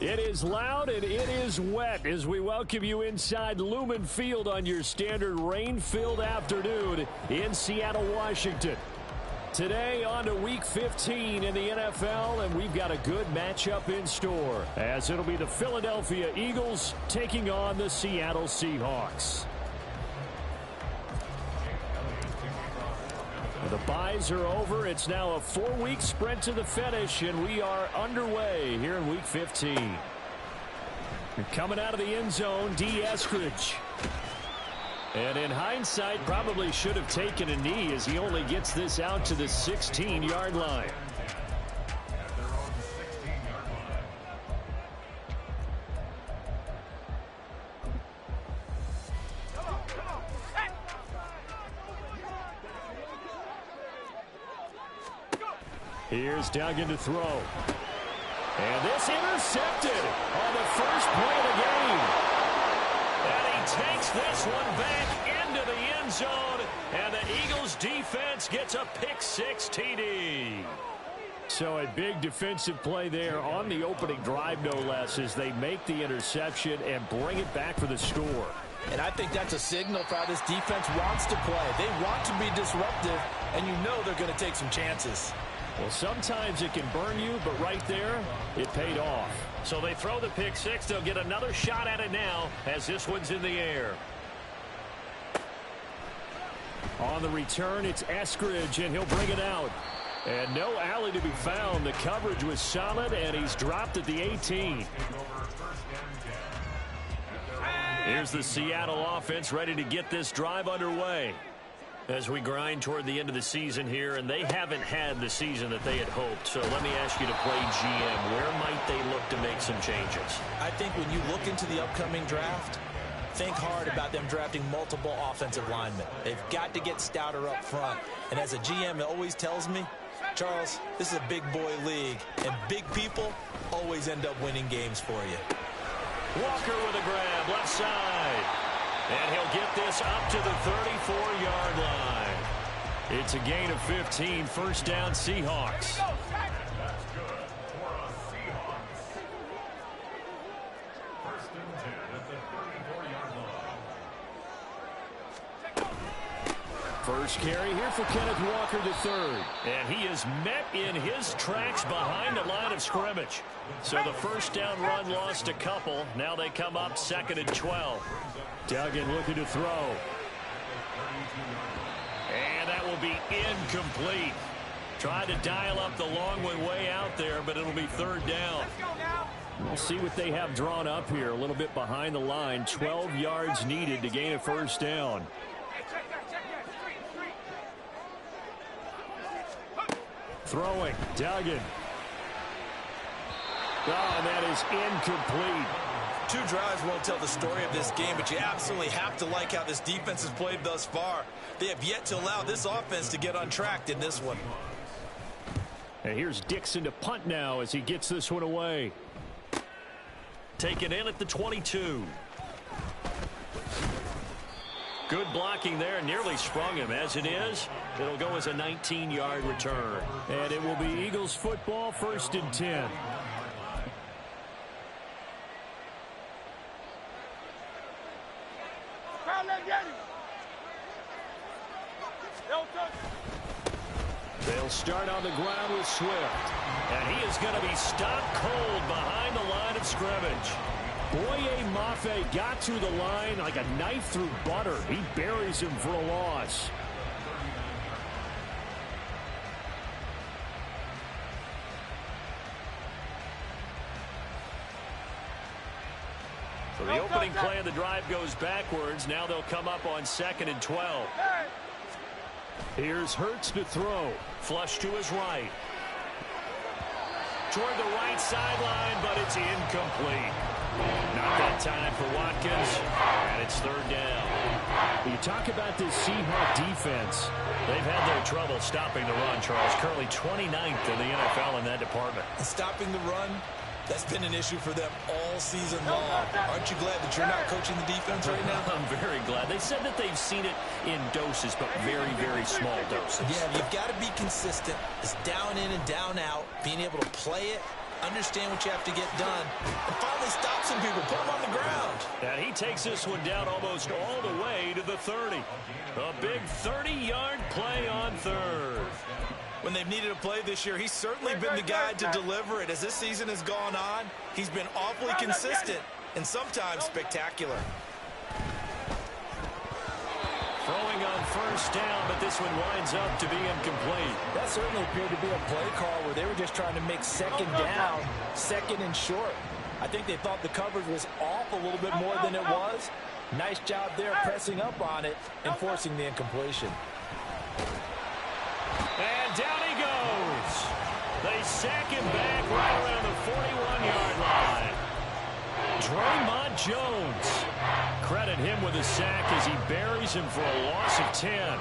It is loud and it is wet as we welcome you inside Lumen Field on your standard rain-filled afternoon in Seattle, Washington. Today on to Week 15 in the NFL, and we've got a good matchup in store as it'll be the Philadelphia Eagles taking on the Seattle Seahawks. The byes are over. It's now a 4-week sprint to the finish, and we are underway here in Week 15. And coming out of the end zone, Dee Eskridge. And in hindsight, probably should have taken a knee as he only gets this out to the 16-yard line. Here's Duggan to throw. And this intercepted on the first play of the game. And he takes this one back into the end zone. And the Eagles defense gets a pick-6 TD. So a big defensive play there on the opening drive, no less, as they make the interception and bring it back for the score. And I think that's a signal for how this defense wants to play. They want to be disruptive, and you know they're going to take some chances. Well, sometimes it can burn you, but right there, it paid off. So they throw the pick-6. They'll get another shot at it now as this one's in the air. On the return, it's Eskridge, and he'll bring it out. And no alley to be found. The coverage was solid, and he's dropped at the 18. Here's the Seattle offense ready to get this drive underway. As we grind toward the end of the season here, and they haven't had the season that they had hoped. So let me ask you to play GM. Where might they look to make some changes? I think when you look into the upcoming draft, think hard about them drafting multiple offensive linemen. They've got to get stouter up front. And as a GM, it always tells me, Charles, this is a big boy league, and big people always end up winning games for you. Walker with a grab, left side. And he'll get this up to the 34-yard line. It's a gain of 15, first down Seahawks. First carry here for Kenneth Walker III. And he is met in his tracks behind the line of scrimmage. So the first down run lost a couple. Now they come up 2nd and 12. Duggan looking to throw. And that will be incomplete. Tried to dial up the long one way out there, but it'll be 3rd down. We'll see what they have drawn up here. A little bit behind the line. 12 yards needed to gain a first down. Throwing. Duggan. Oh, and that is incomplete. 2 drives won't tell the story of this game, but you absolutely have to like how this defense has played thus far. They have yet to allow this offense to get untracked in this one. And here's Dixon to punt now as he gets this one away. Taken in at the 22. Good blocking there, nearly sprung him. As it is, it'll go as a 19-yard return. And it will be Eagles football, 1st and 10. They'll start on the ground with Swift. And he is going to be stopped cold behind the line of scrimmage. Boye Mafe got to the line like a knife through butter. He buries him for a loss. So the opening play of the drive goes backwards. Now they'll come up on 2nd and 12. Here's Hurts to throw. Flush to his right. Toward the right sideline, but it's incomplete. Not that time for Watkins, and it's 3rd down. You talk about this Seahawks defense. They've had their trouble stopping the run, Charles. Currently 29th in the NFL in that department. Stopping the run, That's been an issue for them all season long. Aren't you glad that you're not coaching the defense right now? I'm very glad. They said that they've seen it in doses, but very, very small doses. Yeah, you've got to be consistent. It's down in and down out, being able to play it, understand what you have to get done, and finally stop some people, put them on the ground. And he takes this one down almost all the way to the 30. A big 30-yard play on third. When they've needed a play this year, he's certainly been the guy to deliver it. As this season has gone on, he's been awfully consistent and sometimes spectacular. Throwing on first down, but this one winds up to be incomplete. That certainly appeared to be a play call where they were just trying to make second down, second and short. I think they thought the coverage was off a little bit more than it was. Nice job there pressing up on it and forcing the incompletion. And down he goes. They sack him back right around the 41-yard line. Draymond Jones. Credit him with a sack as he buries him for a loss of 10.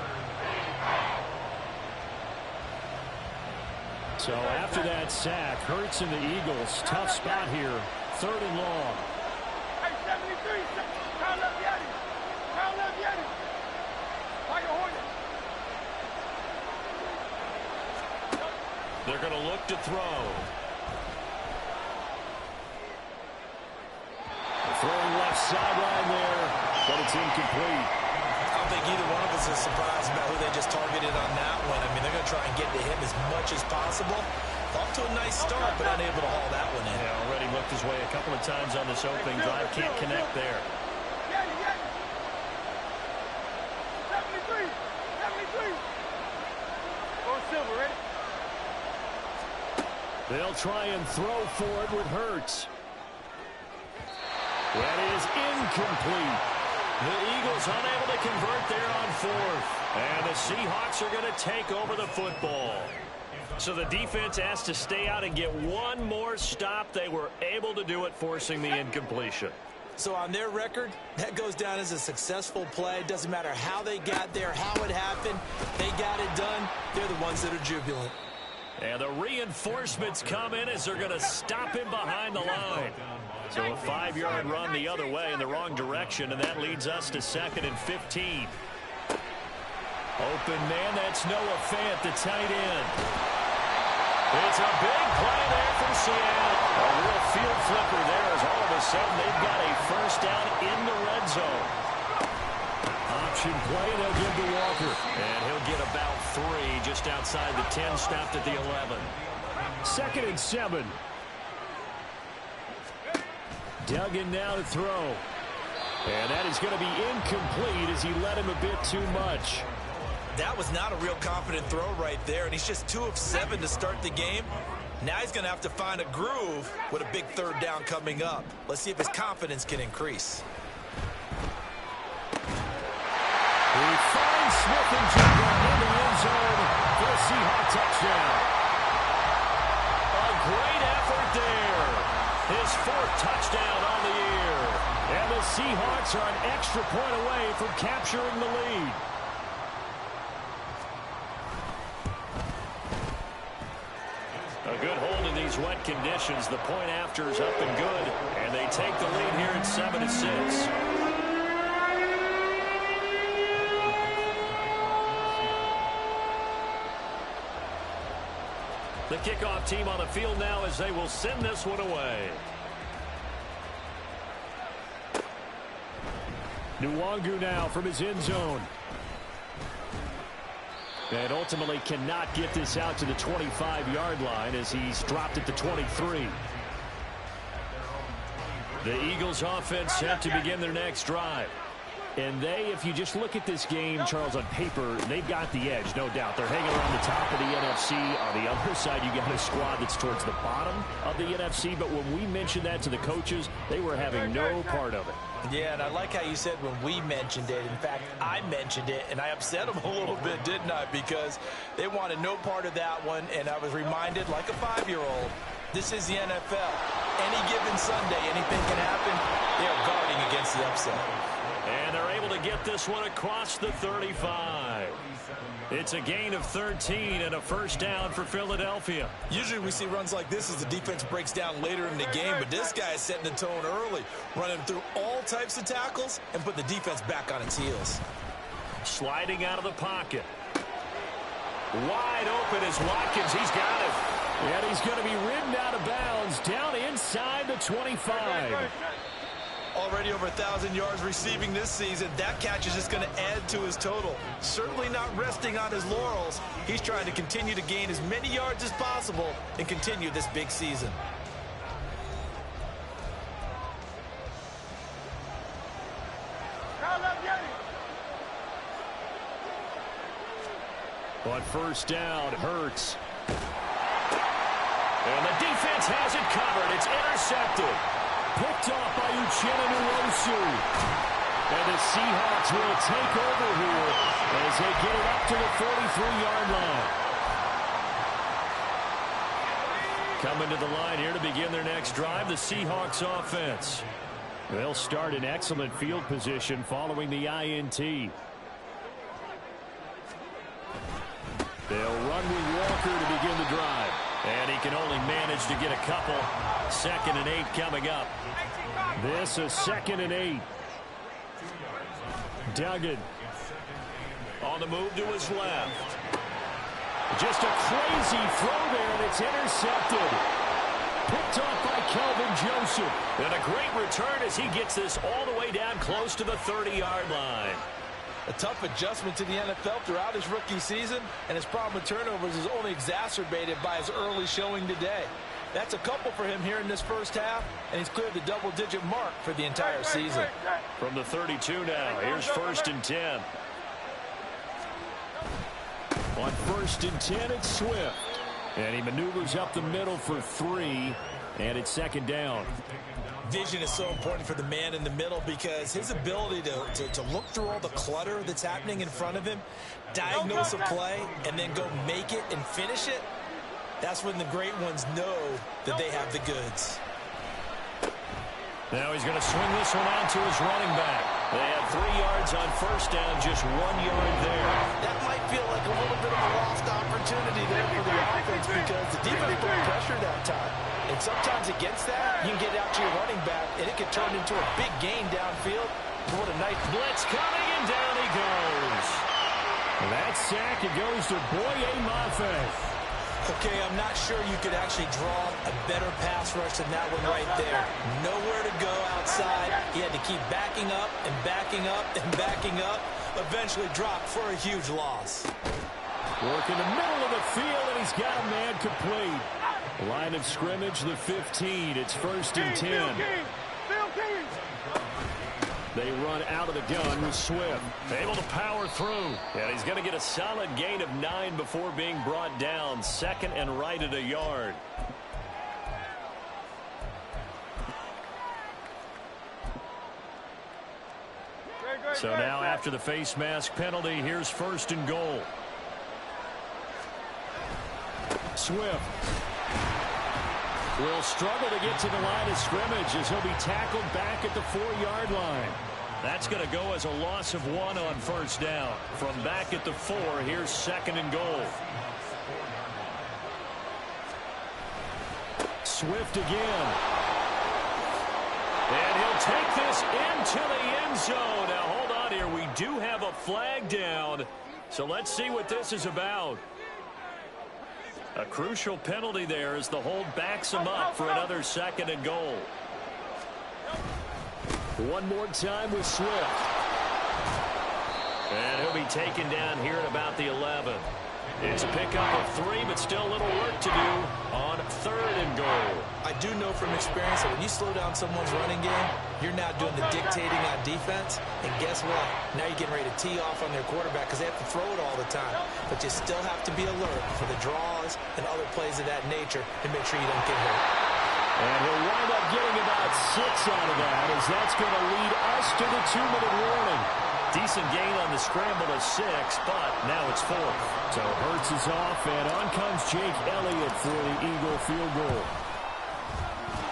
So after that sack, Hurts and the Eagles, tough spot here, 3rd and long. Hey, 73, Kyle Leviatti. Kyle Leviatti. Tiger Hornet. They're going to look to throw. Throwing left sideline there, but it's incomplete. I don't think either one of us is surprised about who they just targeted on that one. I mean, they're going to try and get to him as much as possible. Off to a nice start, but unable to haul that one in. Yeah, already looked his way a couple of times on this opening drive. Can't connect there. 73. 73. Go Silver, ready? They'll try and throw for it with Hurts. That is incomplete. The Eagles unable to convert there on 4th. And the Seahawks are going to take over the football. So the defense has to stay out and get one more stop. They were able to do it, forcing the incompletion. So on their record, that goes down as a successful play. Doesn't matter how they got there, how it happened. They got it done. They're the ones that are jubilant. And the reinforcements come in as they're going to stop him behind the line. So a 5-yard run the other way in the wrong direction, and that leads us to 2nd and 15. Open man, that's Noah Fant, the tight end. It's a big play there for Seattle. A real field flipper there as all of a sudden they've got a first down in the red zone. Option play, they'll give to Walker. And he'll get about 3 just outside the 10, stopped at the 11. 2nd and 7. Duggan now to throw. And that is going to be incomplete as he led him a bit too much. That was not a real confident throw right there, and he's just 2 of 7 to start the game. Now he's going to have to find a groove with a big 3rd down coming up. Let's see if his confidence can increase. He finds Smith and Jigba in the end zone for a Seahawk touchdown. A great effort there. His 4th touchdown on the year. And the Seahawks are an extra point away from capturing the lead. A good hold in these wet conditions. The point after is up and good. And they take the lead here at 7-6. The kickoff team on the field now as they will send this one away. Nwangu now from his end zone. And ultimately cannot get this out to the 25-yard line as he's dropped at the 23. The Eagles offense set to begin their next drive. And they, if you just look at this game, Charles, on paper, they've got the edge, no doubt. They're hanging around the top of the NFC. On the other side, you got a squad that's towards the bottom of the NFC. But when we mentioned that to the coaches, they were having no part of it. Yeah, and I like how you said when we mentioned it. In fact, I mentioned it, and I upset them a little bit, didn't I? Because they wanted no part of that one, and I was reminded, like a 5-year-old, this is the NFL. Any given Sunday, anything can happen. They are guarding against the upset. And they're able to get this one across the 35. It's a gain of 13 and a first down for Philadelphia. Usually we see runs like this as the defense breaks down later in the game, but this guy is setting the tone early, running through all types of tackles and put the defense back on its heels. Sliding out of the pocket. Wide open is Watkins. He's got it. And he's going to be ridden out of bounds down inside the 25. Already over 1,000 yards receiving this season. That catch is just going to add to his total. Certainly not resting on his laurels. He's trying to continue to gain as many yards as possible and continue this big season. On first down, Hurts. And the defense has it covered. It's intercepted. Picked off by Uchenna Nwosu. And the Seahawks will take over here as they get it up to the 43-yard line. Coming to the line here to begin their next drive, the Seahawks offense. They'll start in excellent field position following the INT. They'll run with Walker to begin the drive. And he can only manage to get a couple. 2nd and 8 coming up. This is 2nd and 8. Duggan on the move to his left. Just a crazy throw there, and it's intercepted. Picked off by Kelvin Joseph. And a great return as he gets this all the way down close to the 30-yard line. A tough adjustment to the NFL throughout his rookie season, and his problem with turnovers is only exacerbated by his early showing today. That's a couple for him here in this first half, and he's cleared the double-digit mark for the entire season. From the 32 now, here's 1st and 10. On 1st and 10, it's Swift. And he maneuvers up the middle for 3, and it's 2nd down. Vision is so important for the man in the middle because his ability to look through all the clutter that's happening in front of him, diagnose a play, and then go make it and finish it, that's when the great ones know that they have the goods. Now he's going to swing this one out to his running back. They have 3 yards on first down, just 1 yard there. That might feel like a little bit of a lost opportunity there for the offense because the defense put pressure that time. And sometimes against that, you can get out to your running back, and it could turn into a big gain downfield. What a nice blitz coming, and down he goes. And that sack, it goes to Boye Mafe. Okay, I'm not sure you could actually draw a better pass rush than that one right there. Nowhere to go outside. He had to keep backing up and backing up and backing up. Eventually dropped for a huge loss. Work in the middle of the field, and he's got a man complete. Line of scrimmage, the 15. It's 1st and 10. They run out of the gun with Swift. Able to power through. And he's going to get a solid gain of 9 before being brought down. 2nd and right at a yard. So now after the face mask penalty, here's 1st and goal. Swift will struggle to get to the line of scrimmage as he'll be tackled back at the 4-yard line. That's going to go as a loss of 1 on first down. From back at the 4, here's 2nd and goal. Swift again. And he'll take this into the end zone. Now hold on here. We do have a flag down. So let's see what this is about. A crucial penalty there as the hold backs him up for another 2nd and goal. One more time with Swift. And he'll be taken down here at about the 11. It's a pickup of 3, but still a little work to do on 3rd and goal. I do know from experience that when you slow down someone's running game, you're now doing the dictating on defense. And guess what? Now you're getting ready to tee off on their quarterback because they have to throw it all the time. But you still have to be alert for the draws and other plays of that nature to make sure you don't get hurt. And he'll wind up getting about 6 out of that as that's going to lead us to the 2-minute warning. Decent gain on the scramble of 6, but now it's 4th. So Hurts is off, and on comes Jake Elliott for the Eagle field goal.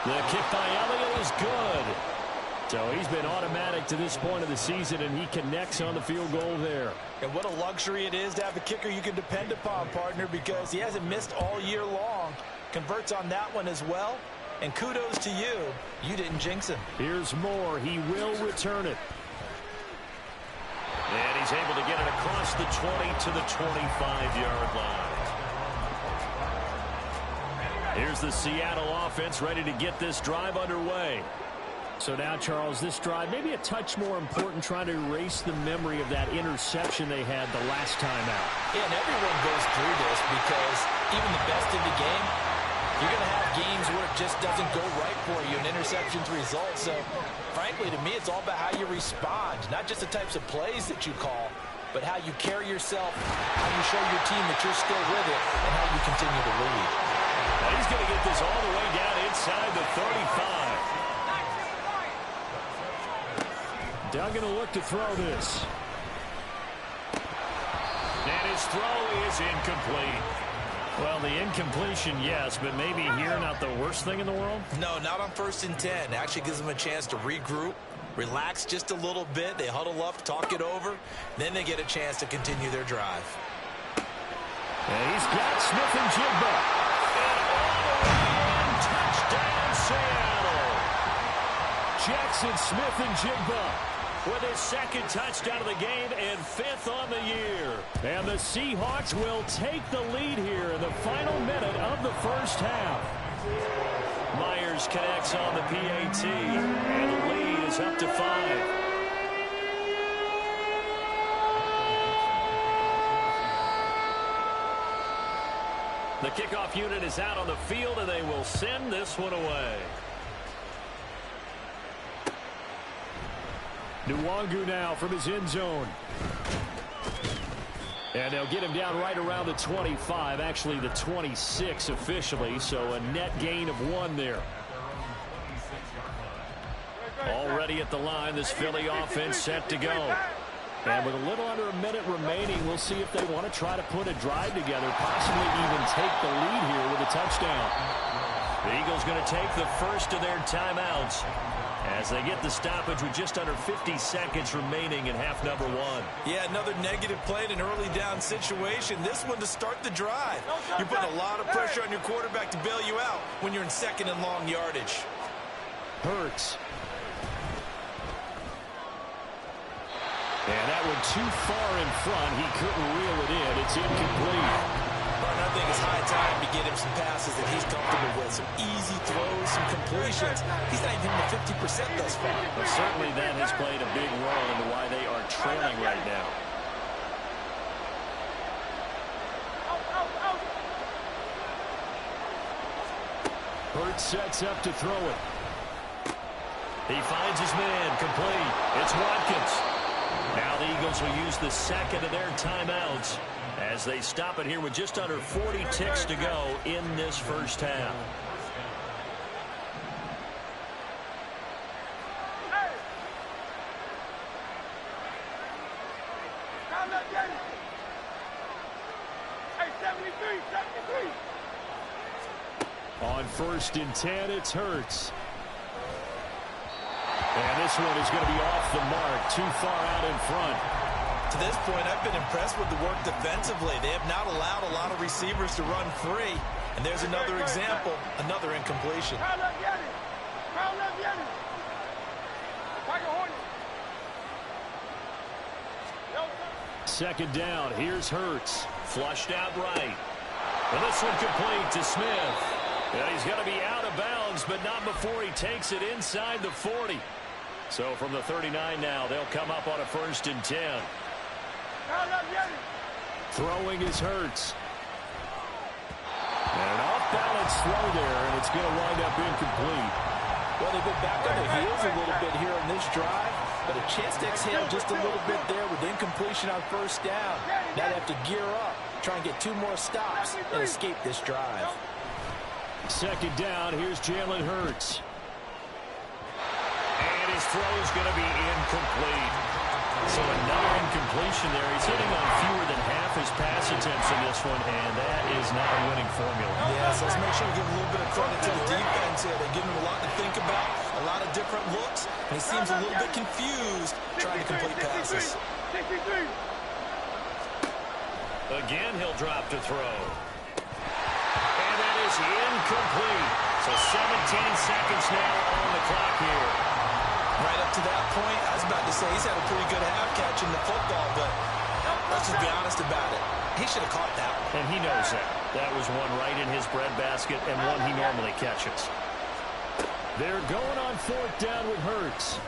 The kick by Elliott is good. So he's been automatic to this point of the season, and he connects on the field goal there. And what a luxury it is to have a kicker you can depend upon, partner, because he hasn't missed all year long. Converts on that one as well. And kudos to you. You didn't jinx him. Here's Moore. He will return it. And he's able to get it across the 20 to the 25-yard line. Here's the Seattle offense ready to get this drive underway. So now, Charles, this drive maybe a touch more important, trying to erase the memory of that interception they had the last time out. Yeah, and everyone goes through this because even the best in the game, you're going to have games where it just doesn't go right for you, and interceptions result. So, frankly, to me, it's all about how you respond, not just the types of plays that you call, but how you carry yourself, how you show your team that you're still with it, and how you continue to lead. Now he's going to get this all the way down inside the 35. Doug going to look to throw this. And his throw is incomplete. Well, the incompletion, yes, but maybe here not the worst thing in the world? No, not on 1st and 10. Actually gives them a chance to regroup, relax just a little bit. They huddle up, talk it over. Then they get a chance to continue their drive. And he's got Smith-Njigba. And all the way in, touchdown Seattle. Jackson Smith-Njigba with his second touchdown of the game and 5th on the year. And the Seahawks will take the lead here in the final minute of the first half. Myers connects on the PAT, and the lead is up to 5. The kickoff unit is out on the field, and they will send this one away. Nwangu now from his end zone. And they'll get him down right around the 25, actually the 26 officially, so a net gain of 1 there. Already at the line, this Philly offense set to go. And with a little under a minute remaining, we'll see if they want to try to put a drive together, possibly even take the lead here with a touchdown. The Eagles going to take the first of their timeouts as they get the stoppage with just under 50 seconds remaining in half number 1. Yeah, another negative play in an early down situation. This one to start the drive. You're putting a lot of pressure on your quarterback to bail you out when you're in 2nd and long yardage. Hurts. And that one too far in front. He couldn't reel it in. It's incomplete. But I think it's high time to get him some passes that he's comfortable with. Some easy throws, some completions. He's not even hitting the 50% thus far. Well, certainly that has played a big role into why they are trailing right now. Hurts sets up to throw it. He finds his man, complete. It's Watkins. Now the Eagles will use the second of their timeouts as they stop it here with just under 40 ticks to go in this first half. On 1st and 10, it's Hurts. And this one is going to be off the mark, too far out in front. To this point, I've been impressed with the work defensively. They have not allowed a lot of receivers to run free. And there's another example, another incompletion. Second down, here's Hurts. Flushed out right. And this one complete to Smith. And he's going to be out of bounds, but not before he takes it inside the 40. So from the 39 now, they'll come up on a 1st and 10. Throwing is Hurts. And an off-balance throw there, and it's going to wind up incomplete. Well, they've been back on their heels a little bit here on this drive, but a chance to exhale just a little bit there with incompletion on 1st down. Now they have to gear up, try and get 2 more stops, and escape this drive. Second down, here's Jalen Hurts. And his throw is going to be incomplete. So another incompletion there. He's hitting on fewer than half his pass attempts in this one, and that is not a winning formula. Yes, let's make sure we give a little bit of credit to the defense here. They're giving them a lot to think about, a lot of different looks, and he seems a little bit confused trying to complete passes. Again, he'll drop to throw. And that is incomplete. So 17 seconds now on the clock here. Right up to that point, I was about to say he's had a pretty good half catching the football, but let's just be honest about it. He should have caught that one. And he knows that. That was one right in his breadbasket and one he normally catches. They're going on fourth down with Hurts.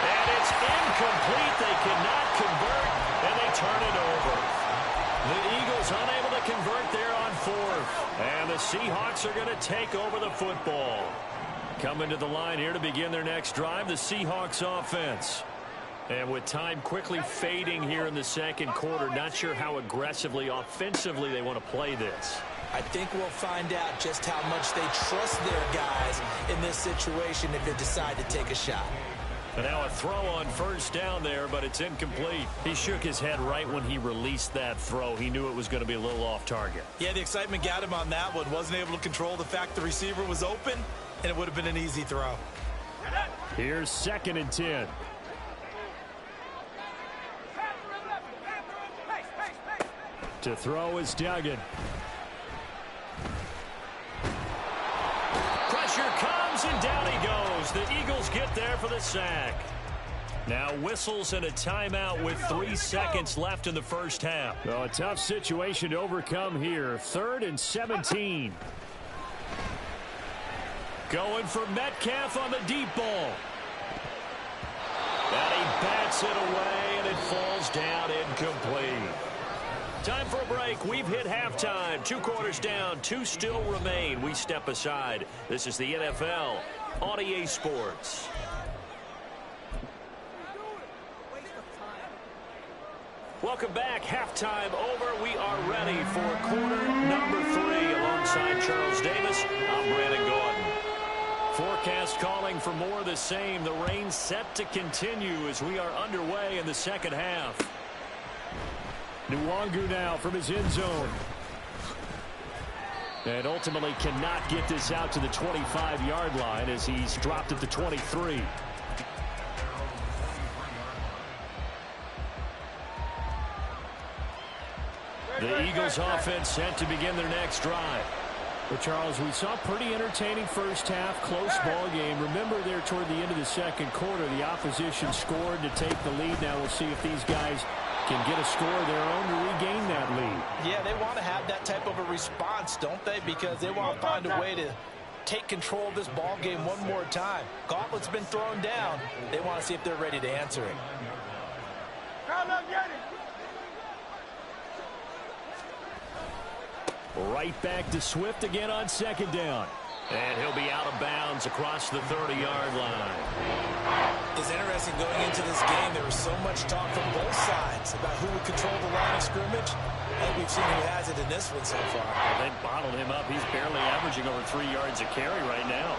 And it's incomplete. They cannot convert, and they turn it over. The Eagles unable to convert there on fourth. And the Seahawks are going to take over the football. Coming to the line here to begin their next drive, the Seahawks offense. And with time quickly fading here in the second quarter, not sure how aggressively, offensively they want to play this. I think we'll find out just how much they trust their guys in this situation if they decide to take a shot. And now a throw on first down there, but it's incomplete. He shook his head right when he released that throw. He knew it was going to be a little off target. Yeah, the excitement got him on that one. Wasn't able to control the fact the receiver was open, and it would have been an easy throw. Here's 2nd and 10. To throw is Duggan. Pressure comes, and down he goes. The Eagles get there for the sack. Now whistles and a timeout with 3 seconds left in the first half. Well, a tough situation to overcome here. 3rd and 17. Going for Metcalf on the deep ball. And he bats it away, and it falls down incomplete. Time for a break. We've hit halftime. 2 quarters down. 2 still remain. We step aside. This is the NFL on EA Sports. Welcome back. Halftime over. We are ready for quarter number 3. Alongside Charles Davis, I'm Brandon Gaudin. Forecast calling for more of the same. The rain set to continue as we are underway in the second half. Nwangu now from his end zone. And ultimately cannot get this out to the 25-yard line as he's dropped at the 23. The Eagles offense set to begin their next drive. Well, Charles, we saw a pretty entertaining first half, close ball game. Remember there toward the end of the second quarter, the opposition scored to take the lead. Now we'll see if these guys can get a score of their own to regain that lead. Yeah, they want to have that type of a response, don't they? Because they want to find a way to take control of this ball game one more time. Gauntlet's been thrown down. They want to see if they're ready to answer it. Right back to Swift again on 2nd down. And he'll be out of bounds across the 30-yard line. It's interesting going into this game. There was so much talk from both sides about who would control the line of scrimmage. I think we've seen who has it in this one so far. Well, they bottled him up. He's barely averaging over 3 yards a carry right now.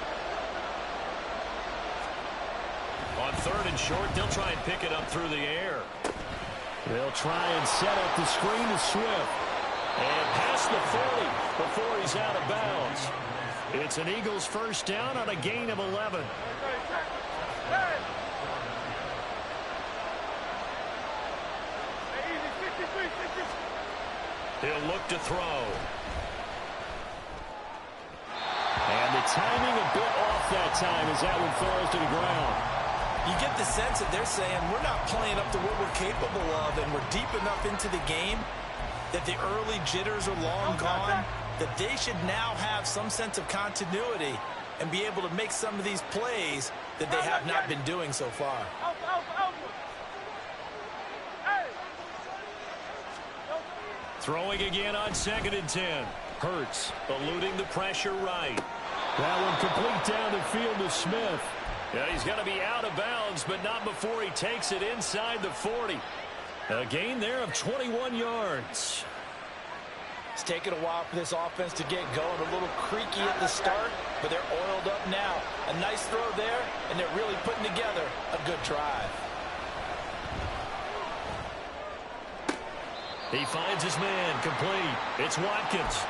On 3rd and short, they'll try and pick it up through the air. They'll try and set up the screen to Swift. And past the 40 before he's out of bounds. It's an Eagles first down on a gain of 11. He'll look to throw. And the timing a bit off that time as that one falls to the ground. You get the sense that they're saying we're not playing up to what we're capable of, and we're deep enough into the game that the early jitters are long gone, that they should now have some sense of continuity and be able to make some of these plays that they have not been doing so far. Throwing again on 2nd and 10. Hurts eluding the pressure right. That one complete down the field to Smith. Yeah, he's going to be out of bounds, but not before he takes it inside the 40. A gain there of 21 yards. It's taken a while for this offense to get going. A little creaky at the start, but they're oiled up now. A nice throw there, and they're really putting together a good drive. He finds his man complete. It's Watkins.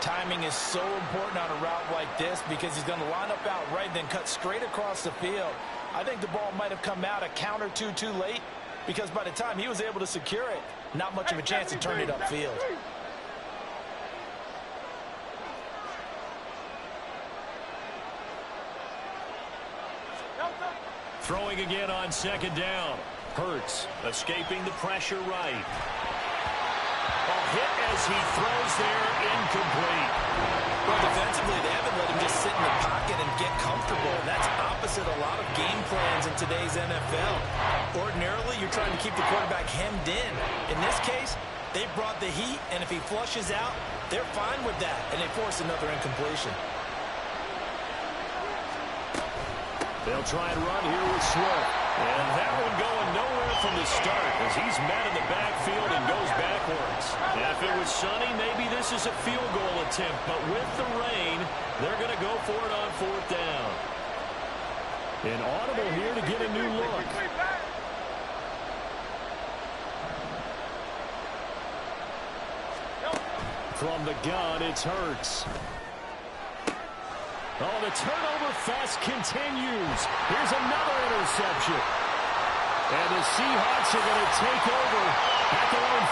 Timing is so important on a route like this because he's going to line up out right, then cut straight across the field. I think the ball might have come out a count or two too late because by the time he was able to secure it, not much of a chance to turn it upfield. Throwing again on second down. Hurts escaping the pressure right. A hit as he throws there, incomplete. Well, defensively, they haven't let him just sit in the pocket and get comfortable. That's opposite a lot of game plans in today's NFL. Ordinarily, you're trying to keep the quarterback hemmed in. In this case, they brought the heat, and if he flushes out, they're fine with that, and they force another incompletion. They'll try and run here with Swift. And that one going nowhere from the start as he's met in the backfield and goes backwards. Now, if it was sunny, maybe this is a field goal attempt. But with the rain, they're going to go for it on fourth down. An audible here to get a new look. From the gun, it's Hurts. Oh, the turnover fest continues. Here's another interception. And the Seahawks are going to take over at their own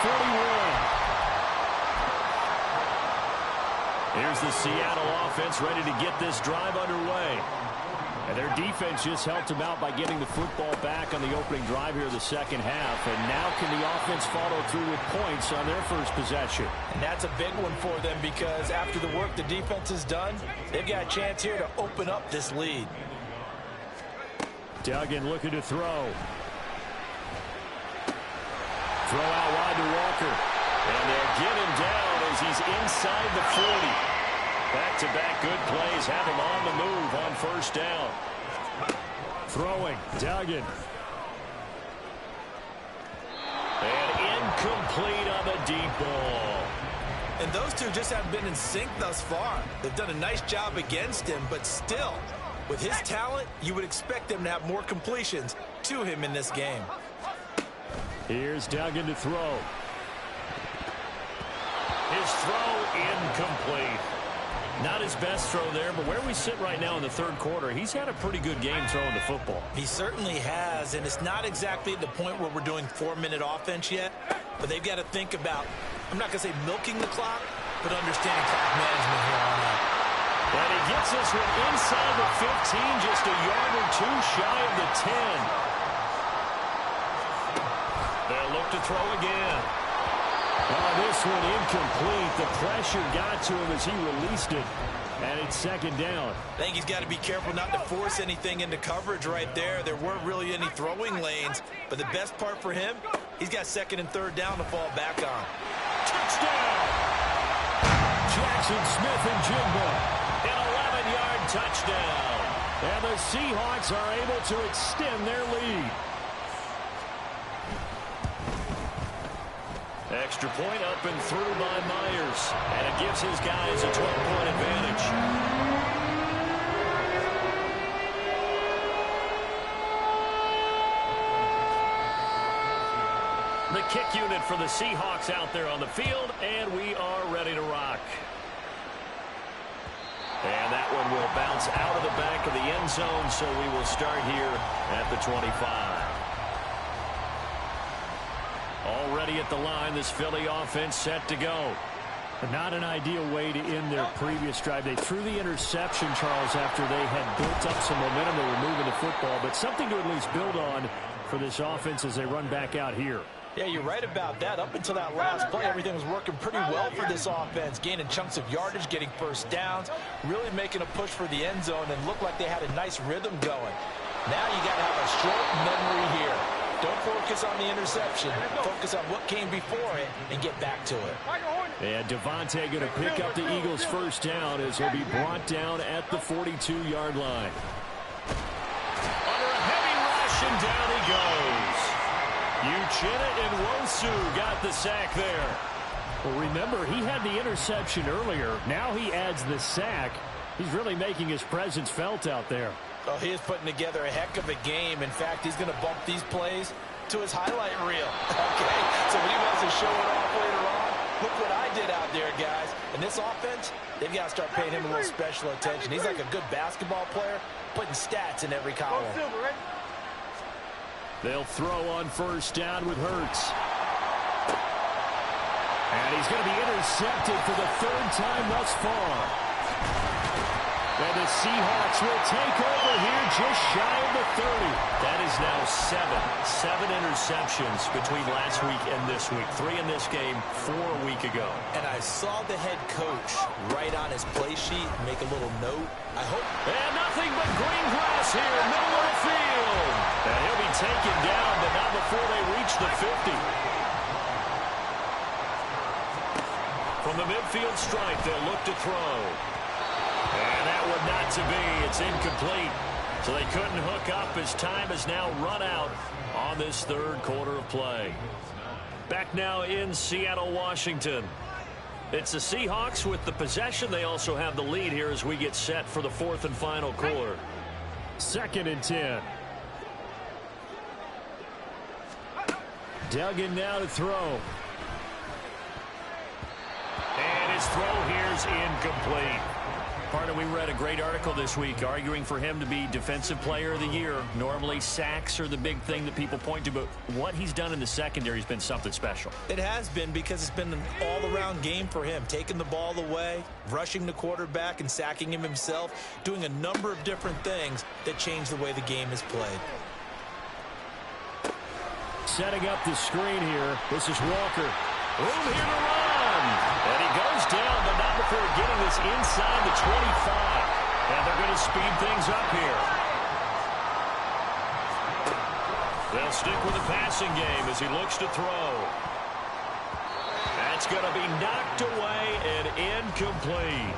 41. Here's the Seattle offense ready to get this drive underway. And their defense just helped them out by getting the football back on the opening drive here in the second half. And now can the offense follow through with points on their first possession? And that's a big one for them because after the work the defense has done, they've got a chance here to open up this lead. Duggan looking to throw. Throw out wide to Walker. And they'll get him down as he's inside the 40. Back-to-back good plays have him on the move on first down. Throwing, Duggan. And incomplete on the deep ball. And those two just haven't been in sync thus far. They've done a nice job against him, but still, with his talent, you would expect them to have more completions to him in this game. Here's Duggan to throw. His throw incomplete. Not his best throw there, but where we sit right now in the third quarter, he's had a pretty good game throwing the football. He certainly has, and it's not exactly at the point where we're doing 4-minute offense yet, but they've got to think about, I'm not going to say milking the clock, but understanding clock management here on out. And he gets this one inside the 15, just a yard or two shy of the 10. They'll look to throw again. Oh, this one incomplete. The pressure got to him as he released it. And it's second down. I think he's got to be careful not to force anything into coverage right there. There weren't really any throwing lanes. But the best part for him, he's got second and third down to fall back on. Touchdown! Jackson Smith-Njigba. An 11-yard touchdown. And the Seahawks are able to extend their lead. Extra point up and through by Myers. And it gives his guys a 12-point advantage. The kick unit for the Seahawks out there on the field, and we are ready to rock. And that one will bounce out of the back of the end zone, so we will start here at the 25. Already at the line, this Philly offense set to go. But not an ideal way to end their previous drive. They threw the interception, Charles, after they had built up some momentum. They were moving the football, but something to at least build on for this offense as they run back out here. Yeah, you're right about that. Up until that last play, everything was working pretty well for this offense, gaining chunks of yardage, getting first downs, really making a push for the end zone, and looked like they had a nice rhythm going. Now you got to have a short memory here. Don't focus on the interception. Focus on what came before it and get back to it. And Devontae going to pick up the Eagles' first down as he'll be brought down at the 42-yard line. Under a heavy rush, and down he goes. Uchenna Nwosu got the sack there. Well, remember, he had the interception earlier. Now he adds the sack. He's really making his presence felt out there. Oh, he is putting together a heck of a game. In fact, he's going to bump these plays to his highlight reel. Okay, so when he wants to show it off later on, look what I did out there, guys. And this offense, they've got to start paying him a little special attention. He's like a good basketball player, putting stats in every column. They'll throw on first down with Hurts. And he's going to be intercepted for the third time thus far. And the Seahawks will take over here just shy of the 30. That is now seven interceptions between last week and this week. 3 in this game, 4 a week ago. And I saw the head coach write on his play sheet, make a little note. I hope. And nothing but green grass here, middle of the field. And he'll be taken down, but not before they reach the 50. From the midfield stripe, they'll look to throw. And that one not to be. It's incomplete. So they couldn't hook up as time has now run out on this third quarter of play. Back now in Seattle, Washington. It's the Seahawks with the possession. They also have the lead here as we get set for the fourth and final quarter. 2nd and 10. Duggan now to throw. And his throw here's incomplete. Partner, we read a great article this week arguing for him to be Defensive Player of the Year. Normally, sacks are the big thing that people point to, but what he's done in the secondary has been something special. It has been, because it's been an all-around game for him. Taking the ball away, rushing the quarterback, and sacking him himself, doing a number of different things that change the way the game is played. Setting up the screen here. This is Walker. Room here to run. And he goes down, but not before getting this inside the 25. And they're going to speed things up here. They'll stick with the passing game as he looks to throw. That's going to be knocked away and incomplete.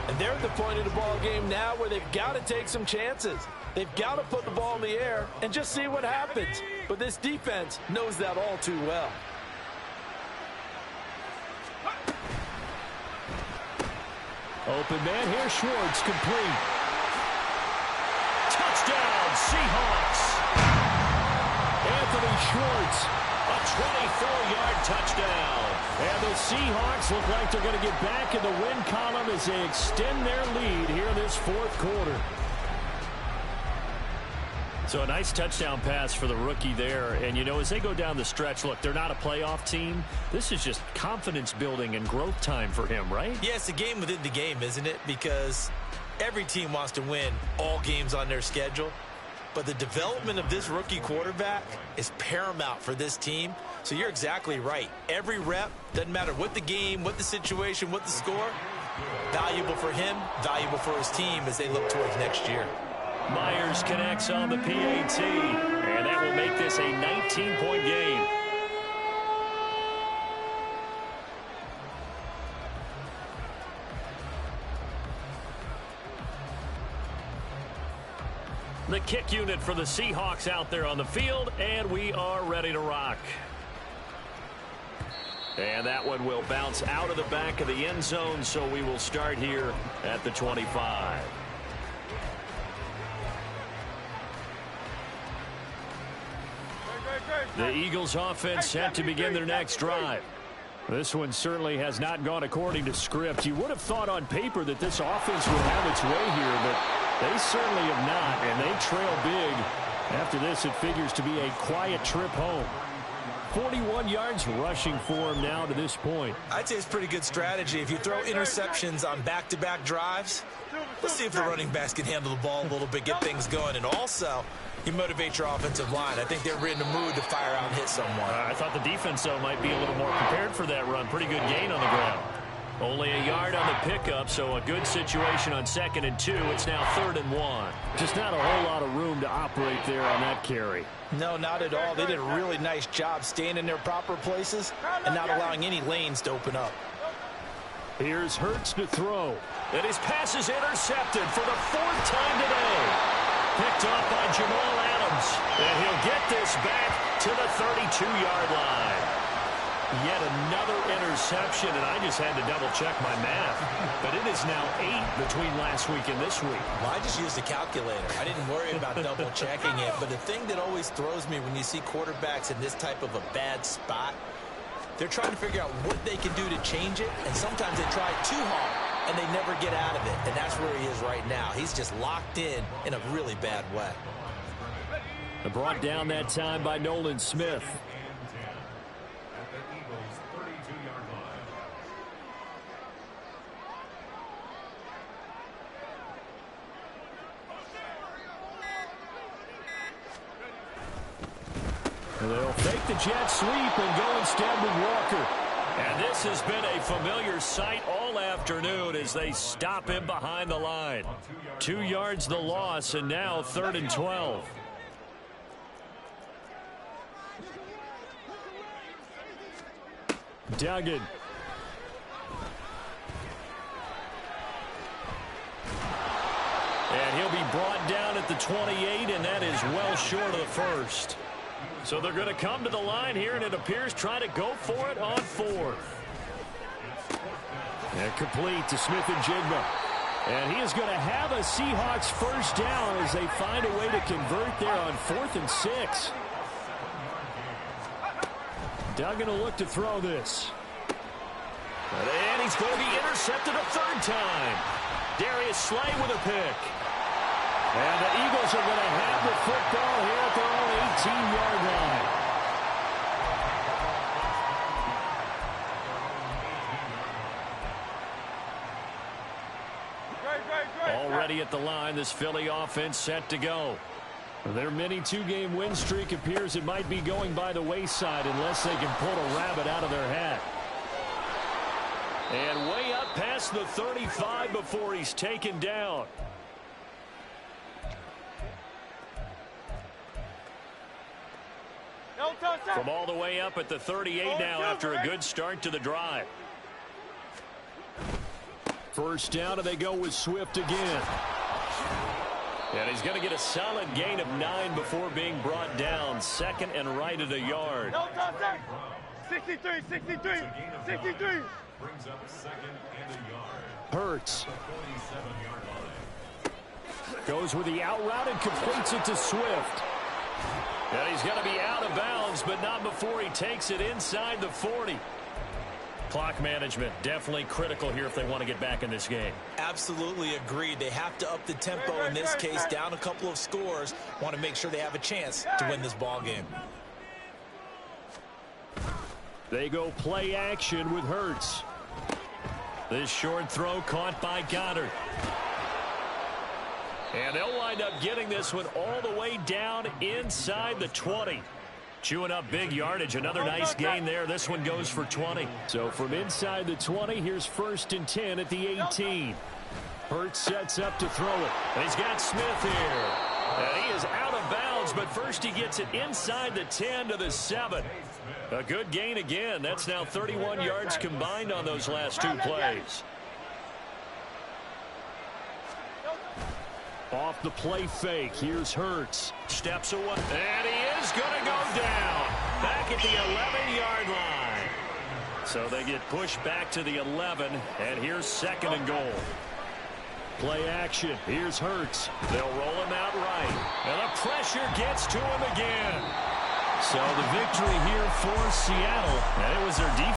And they're at the point of the ball game now where they've got to take some chances. They've got to put the ball in the air and just see what happens. But this defense knows that all too well. Open man here, Schwartz, complete. Touchdown, Seahawks. Anthony Schwartz, a 24-yard touchdown. And the Seahawks look like they're going to get back in the win column as they extend their lead here in this fourth quarter. So a nice touchdown pass for the rookie there. And, you know, as they go down the stretch, look, they're not a playoff team. This is just confidence building and growth time for him, right? Yeah, it's a game within the game, isn't it? Because every team wants to win all games on their schedule. But the development of this rookie quarterback is paramount for this team. So you're exactly right. Every rep, doesn't matter what the game, what the situation, what the score, valuable for him, valuable for his team as they look towards next year. Myers connects on the PAT, and that will make this a 19-point game. The kick unit for the Seahawks out there on the field, and we are ready to rock. And that one will bounce out of the back of the end zone, so we will start here at the 25. The Eagles offense set to begin their next drive. This one certainly has not gone according to script. You would have thought on paper that this offense would have its way here, but they certainly have not, and they trail big. After this, it figures to be a quiet trip home. 41 yards rushing for him now to this point. I'd say it's pretty good strategy. If you throw interceptions on back-to-back drives, let's see if the running backs can handle the ball a little bit, get things going, and also you motivate your offensive line. I think they're in the mood to fire out and hit someone. I thought the defense, though, might be a little more prepared for that run. Pretty good gain on the ground. Only a yard on the pickup, so a good situation on 2nd and 2. It's now 3rd and 1. Just not a whole lot of room to operate there on that carry. No, not at all. They did a really nice job staying in their proper places and not allowing any lanes to open up. Here's Hurts to throw. And his pass is intercepted for the 4th time today. Picked off by Jamal Adams. And he'll get this back to the 32-yard line. Yet another interception, and I just had to double-check my math. But it is now 8 between last week and this week. Well, I just used a calculator. I didn't worry about double-checking it. But the thing that always throws me when you see quarterbacks in this type of a bad spot, They're trying to figure out what they can do to change it, and sometimes they try too hard, and they never get out of it, and that's where he is right now. He's just locked in a really bad way. Brought down that time by Nolan Smith. They'll fake the jet sweep and go instead with Walker. And this has been a familiar sight all afternoon as they stop him behind the line. 2 yards the loss, and now 3rd and 12. Duggan. And he'll be brought down at the 28, and that is well short of the first. So they're going to come to the line here, and it appears trying to go for it on 4th. And complete to Smith-Njigba. And he is going to have a Seahawks first down as they find a way to convert there on 4th and 6. Duggan will look to throw this. And he's going to be intercepted a 3rd time. Darius Slay with a pick. And the Eagles are going to have the football here at their own 18-yard line. Already at the line, this Philly offense set to go. Their mini 2-game win streak appears it might be going by the wayside unless they can pull a rabbit out of their hat. And way up past the 35 before he's taken down. From all the way up at the 38 now after a good start to the drive. First down, and they go with Swift again. And he's going to get a solid gain of 9 before being brought down. 2nd and right at a yard. 63. Brings up 2nd and a yard. Hurts. Goes with the out route and completes it to Swift. And he's going to be out of bounds, but not before he takes it inside the 40. Clock management definitely critical here if they want to get back in this game. Absolutely agreed. They have to up the tempo in this case, down a couple of scores. Want to make sure they have a chance to win this ball game. They go play action with Hurts. This short throw caught by Goddard. And they'll wind up getting this one all the way down inside the 20. Chewing up big yardage. Another nice gain there. This one goes for 20. So from inside the 20, here's 1st and 10 at the 18. Hurts sets up to throw it. And he's got Smith here. And he is out of bounds, but first he gets it inside the 10 to the 7. A good gain again. That's now 31 yards combined on those last 2 plays. Off the play fake. Here's Hurts. Steps away. And he is going to go down. Back at the 11-yard line. So they get pushed back to the 11. And here's 2nd and goal. Play action. Here's Hurts. They'll roll him out right. And the pressure gets to him again. So the victory here for Seattle. And it was their defense.